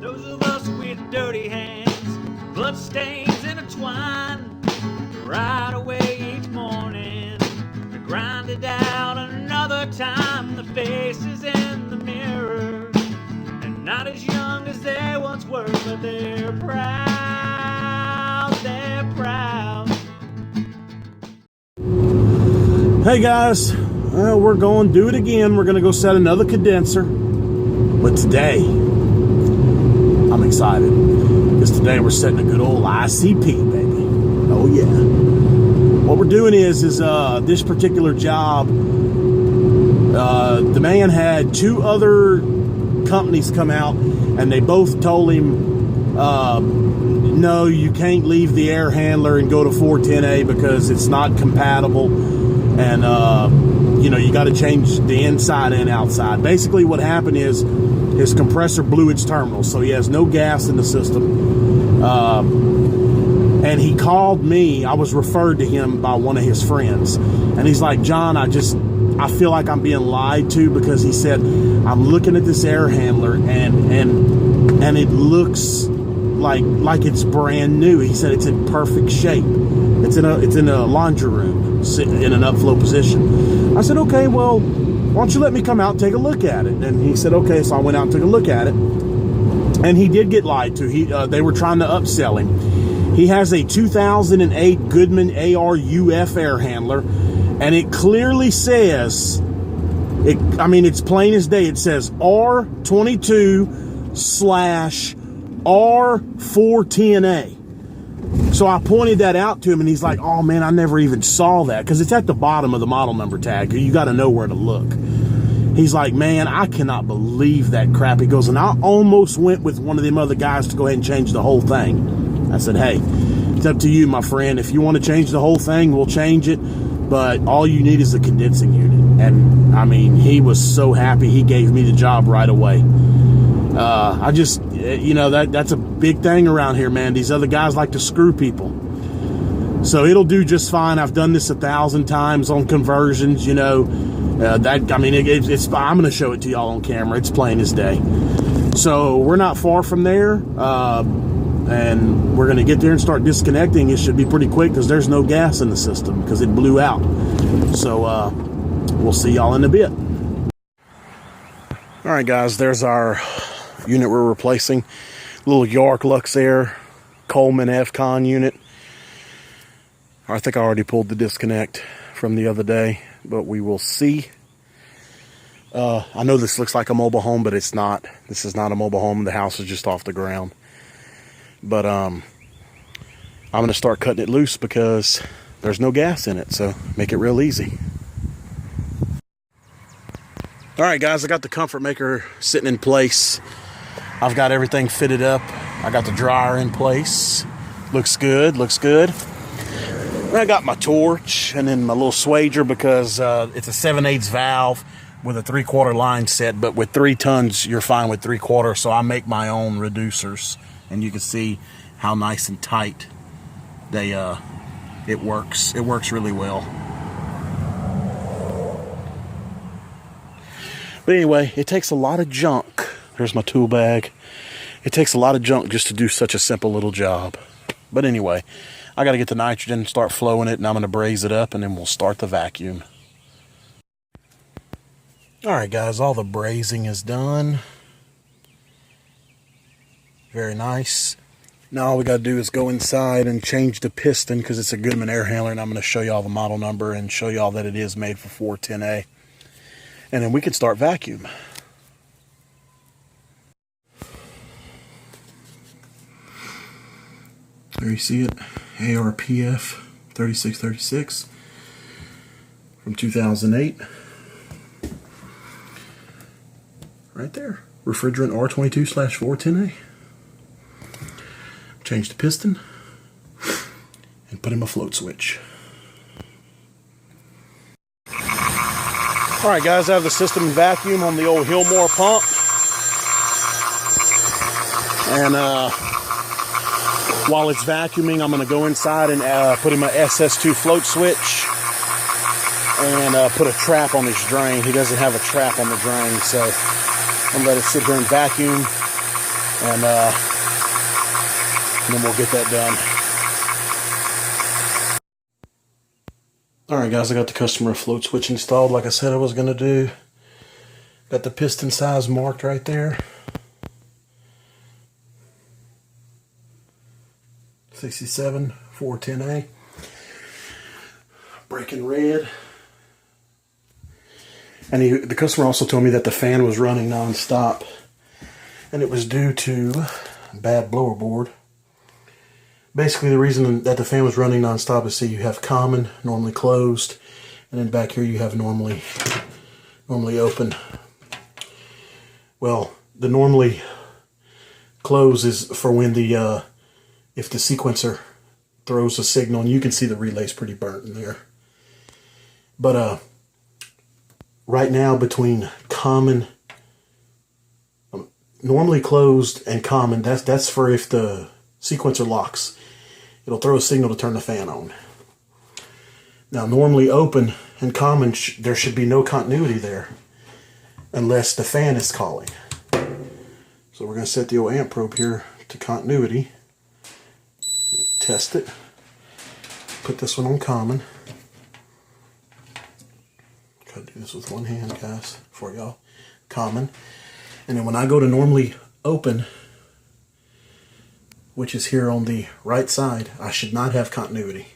Those of us with dirty hands, blood stains intertwine, right away each morning to grind it out another time. The faces in the mirror, and not as young as they once were, but they're proud, they're proud. Hey guys, we're going to do it again. We're going to go set another condenser. But today, I'm excited. Because today we're setting a good old ICP, baby. Oh yeah. What we're doing is this particular job, the man had two other companies come out, and they both told him, no, you can't leave the air handler and go to 410A because it's not compatible. And, you know, you got to change the inside and outside. Basically what happened is his compressor blew its terminal, so he has no gas in the system. And he called me. I was referred to him by one of his friends. And he's like, John, I feel like I'm being lied to, because he said, I'm looking at this air handler and it looks like it's brand new. He said it's in perfect shape. It's in a laundry room, sitting in an upflow position. I said, okay, well, why don't you let me come out and take a look at it? And he said, okay. So I went out and took a look at it, and he did get lied to. They were trying to upsell him. He has a 2008 Goodman ARUF air handler, and it clearly says, it's plain as day. It says R22/R410A. So I pointed that out to him, and he's like, oh man, I never even saw that, because it's at the bottom of the model number tag. You got to know where to look. He's like, man, I cannot believe that crap. He goes, and I almost went with one of them other guys to go ahead and change the whole thing. I said, hey, it's up to you, my friend. If you want to change the whole thing, we'll change it. But all you need is a condensing unit. And I mean, he was so happy. He gave me the job right away. That's a big thing around here, man. These other guys like to screw people. So it'll do just fine. I've done this 1,000 times on conversions, I'm going to show it to y'all on camera. It's plain as day. So we're not far from there. And we're going to get there and start disconnecting. It should be pretty quick because there's no gas in the system because it blew out. So we'll see y'all in a bit. All right, guys, there's our unit we're replacing. Little York Lux Air Coleman FCon unit. I think I already pulled the disconnect from the other day, but we will see. I know this looks like a mobile home, but it's not. This is not a mobile home. The house is just off the ground. But I'm going to start cutting it loose because there's no gas in it, so make it real easy. All right, guys, I got the Comfortmaker sitting in place. I've got everything fitted up. I got the dryer in place. Looks good, looks good. And I got my torch and then my little swager because it's a 7/8 valve with a 3/4 line set, but with 3 tons, you're fine with 3/4, so I make my own reducers. And you can see how nice and tight it works. It works really well. But anyway, it takes a lot of junk. There's my tool bag. It takes a lot of junk just to do such a simple little job. But anyway, I got to get the nitrogen, start flowing it, and I'm going to braze it up, and then we'll start the vacuum. All right, guys, all the brazing is done. Very nice. Now all we got to do is go inside and change the piston because it's a Goodman air handler, and I'm going to show y'all the model number and show y'all that it is made for 410A. And then we can start vacuum. There you see it, ARPF 3636 from 2008. Right there, refrigerant R22/410A. Change the piston and put in my float switch. All right, guys, I have the system vacuum on the old Hillmore pump. And while it's vacuuming, I'm going to go inside and put in my SS2 float switch and put a trap on his drain. He doesn't have a trap on the drain, so I'm going to let it sit here and vacuum. and then we'll get that done. Alright guys, I got the customer float switch installed like I said I was going to do. Got the piston size marked right there. 67 410A. Breaking red. And the customer also told me that the fan was running non-stop, and it was due to bad blower board. Basically, the reason that the fan was running non-stop is, see, you have common, normally closed, and then back here you have normally open. Well, the normally close is for when the if the sequencer throws a signal, and you can see the relay's pretty burnt in there. But right now, between common, normally closed, and common, that's for if the sequencer locks. It'll throw a signal to turn the fan on. Now, normally open and common, there should be no continuity there unless the fan is calling. So we're going to set the old amp probe here to continuity. Test it. Put this one on common. Gotta do this with one hand, guys, for y'all. Common. And then when I go to normally open, which is here on the right side, I should not have continuity.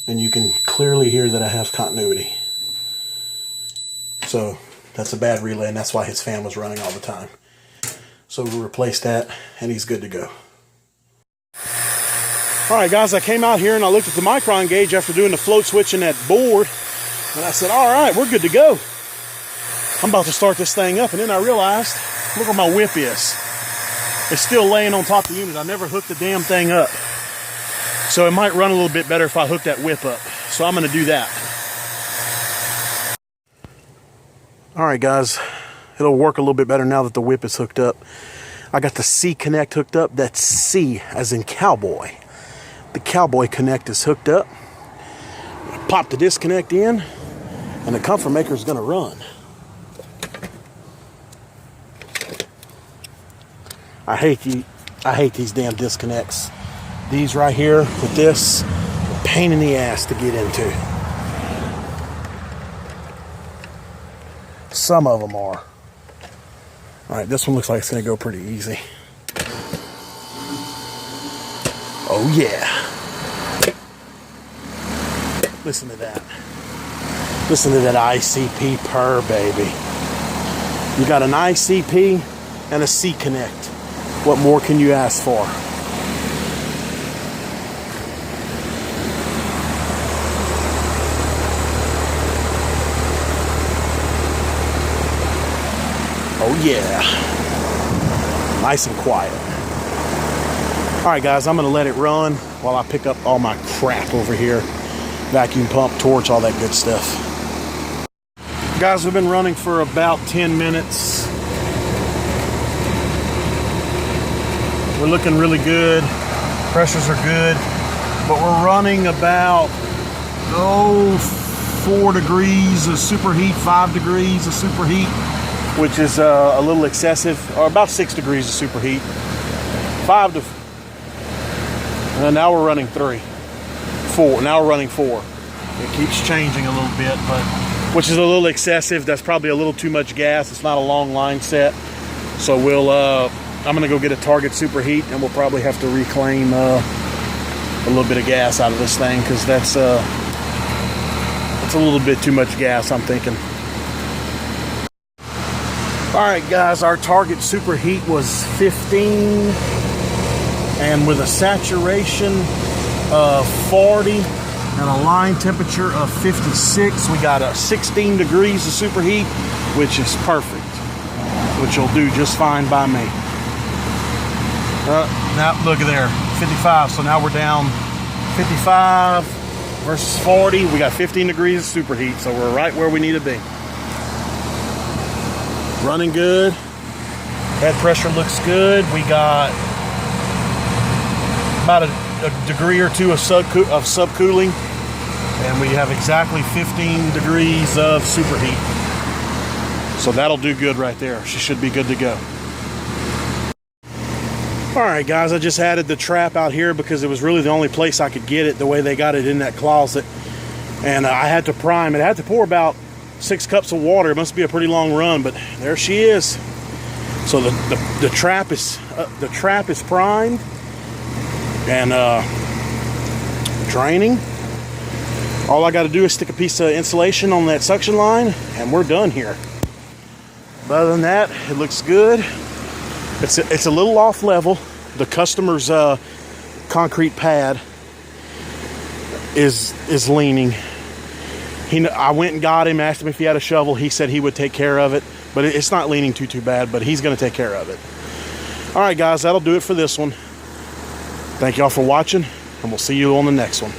And you can clearly hear that I have continuity. So that's a bad relay, and that's why his fan was running all the time. So we replaced that, and he's good to go. Alright guys, I came out here and I looked at the micron gauge after doing the float switch in that board, and I said, alright, we're good to go. I'm about to start this thing up, and then I realized, look where my whip is. It's still laying on top of the unit. I never hooked the damn thing up. So it might run a little bit better if I hook that whip up. So I'm going to do that. Alright guys, it'll work a little bit better now that the whip is hooked up. I got the C connect hooked up. That's C as in cowboy. The cowboy connect is hooked up. Pop the disconnect in, and the Comfortmaker is going to run. I hate these damn disconnects. These right here with this, a pain in the ass to get into. Some of them are. Alright, this one looks like it's going to go pretty easy. Oh yeah. Listen to that. Listen to that ICP purr, baby. You got an ICP and a C connect. What more can you ask for? Oh yeah. Nice and quiet. Alright guys, I'm going to let it run while I pick up all my crap over here. Vacuum pump, torch, all that good stuff. Guys, we've been running for about 10 minutes. We're looking really good. Pressures are good. But we're running about, 4 degrees of superheat, 5 degrees of superheat, which is a little excessive, or about 6 degrees of superheat. 5 to... And now we're running 3. 4. Now we're running 4. It keeps changing a little bit, but which is a little excessive. That's probably a little too much gas. It's not a long line set. So we'll... I'm going to go get a Target superheat, and we'll probably have to reclaim a little bit of gas out of this thing, because that's a little bit too much gas, I'm thinking. Alright guys, our Target superheat was 15, and with a saturation of 40 and a line temperature of 56, we got a 16 degrees of superheat, which is perfect, which will do just fine by me. Now look at there, 55. So now we're down 55 versus 40. We got 15 degrees of superheat, so we're right where we need to be. Running good. Head pressure looks good. We got about a degree or two of subcooling, and we have exactly 15 degrees of superheat. So that'll do good right there. She should be good to go. All right, guys, I just added the trap out here because it was really the only place I could get it, the way they got it in that closet. And I had to prime it. I had to pour about 6 cups of water. It must be a pretty long run, but there she is. So the trap is primed and draining. All I got to do is stick a piece of insulation on that suction line, and we're done here. But other than that, it looks good. It's a little off level. The customer's concrete pad is leaning. I went and got him, asked him if he had a shovel. He said he would take care of it, but it's not leaning too bad, but he's going to take care of it. All right, guys, that'll do it for this one. Thank y'all for watching, and we'll see you on the next one.